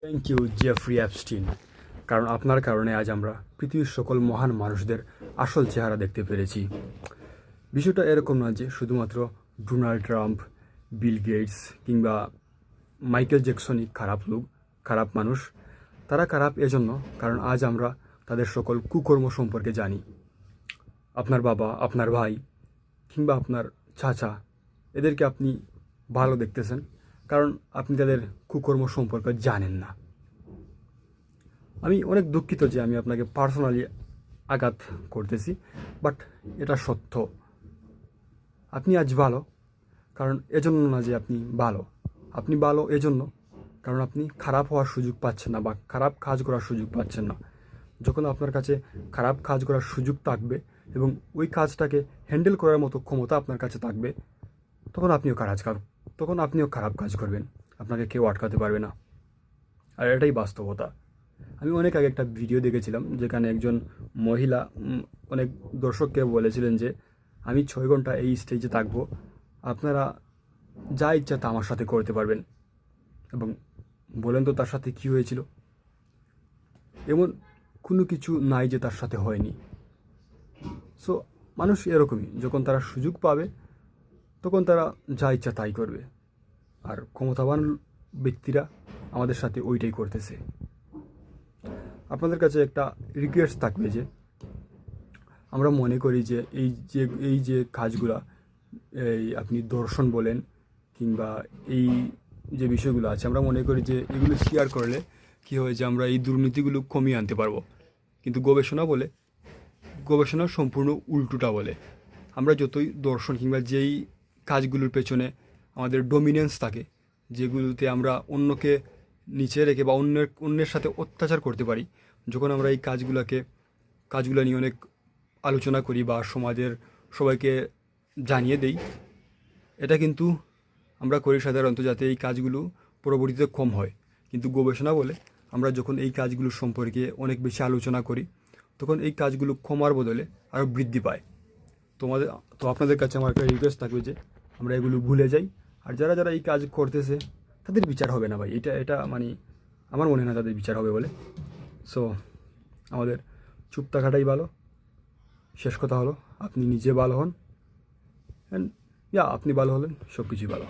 Thank you Jeffrey Epstein, কারণ আপনার কারণে আজ আমরা পৃথিবীর সকল মহান মানুষদের আসল চেহারা দেখতে পেরেছি। বিষয়টা এরকম না যে শুধুমাত্র ডোনাল্ড ট্রাম্প, বিল গেটস কিংবা মাইকেল জ্যাকসনই খারাপ মানুষ। তারা খারাপ এজন্য কারণ আজ আমরা তাদের সকল কুকর্ম সম্পর্কে জানি। আপনার বাবা, আপনার ভাই কিংবা আপনার চাচা, এদেরকে আপনি ভালো দেখতেছেন কারণ আপনি তাদের কুকর্ম সম্পর্কে জানেন না। আমি অনেক দুঃখিত যে আমি আপনাকে পার্সোনালি আঘাত করতেছি, বাট এটা সত্য। আপনি আজ ভালো কারণ এজন্য না যে আপনি ভালো এজন্য কারণ আপনি খারাপ হওয়ার সুযোগ পাচ্ছেন না বা খারাপ কাজ করার সুযোগ পাচ্ছেন না। যখন আপনার কাছে খারাপ কাজ করার সুযোগ থাকবে এবং ওই কাজটাকে হ্যান্ডেল করার মতো ক্ষমতা আপনার কাছে থাকবে, তখন আপনিও খারাপ কাজ করবেন, আপনাকে কেউ আটকাতে পারবে না। আর এটাই বাস্তবতা। আমি অনেক আগে একটা ভিডিও দেখেছিলাম যেখানে একজন মহিলা অনেক দর্শককে বলেছিলেন যে আমি 6 ঘন্টা এই স্টেজে থাকবো, আপনারা যা ইচ্ছা তা আমার সাথে করতে পারবেন। এবং বলেন তো তার সাথে কী হয়েছিল? এমন কোনো কিছু নাই যে তার সাথে হয়নি। সো মানুষ এরকমই, যখন তারা সুযোগ পাবে তখন তারা যা ইচ্ছা তাই করবে। আর ক্ষমতাবান ব্যক্তিরা আমাদের সাথে ওইটাই করতেছে। আপনাদের কাছে একটা রিকোয়েস্ট থাকবে যে আমরা মনে করি যে এই যে কাজগুলা, এই আপনি দর্শন বলেন কিংবা এই যে বিষয়গুলো আছে, আমরা মনে করি যে এগুলো শেয়ার করলে কী হয় যে আমরা এই দুর্নীতিগুলো কমিয়ে আনতে পারবো। কিন্তু গবেষণা সম্পূর্ণ উল্টোটা বলে। আমরা যতই দর্শন কিংবা যেই কাজগুলোর পেছনে আমাদের ডমিনেন্স থাকে, যেগুলোতে আমরা অন্যকে নিচে রেখে বা অন্যের সাথে অত্যাচার করতে পারি, যখন আমরা এই কাজগুলো নিয়ে অনেক আলোচনা করি বা সমাজের সবাইকে জানিয়ে দেই, এটা কিন্তু আমরা করি সাধারণত যাতে এই কাজগুলো পরবর্তীতে কম হয়। কিন্তু গবেষণা বলে আমরা যখন এই কাজগুলো সম্পর্কে অনেক বেশি আলোচনা করি, তখন এই কাজগুলো কমার বদলে আরও বৃদ্ধি পায়। তো আপনাদের কাছে আমার একটা রিকোয়েস্ট থাকবে যে আমরা এগুলো ভুলে যাই। আর যারা এই কাজ করতেছে তাদের বিচার হবে না ভাই, এটা মানে আমার মনে হয় না তাদের বিচার হবে বলে। সো আমাদের চুপ থাকাটাই ভালো। শেষ কথা হলো, আপনি নিজে ভালো হন, অ্যান্ড আপনি ভালো হলেন, সব কিছুই ভালো।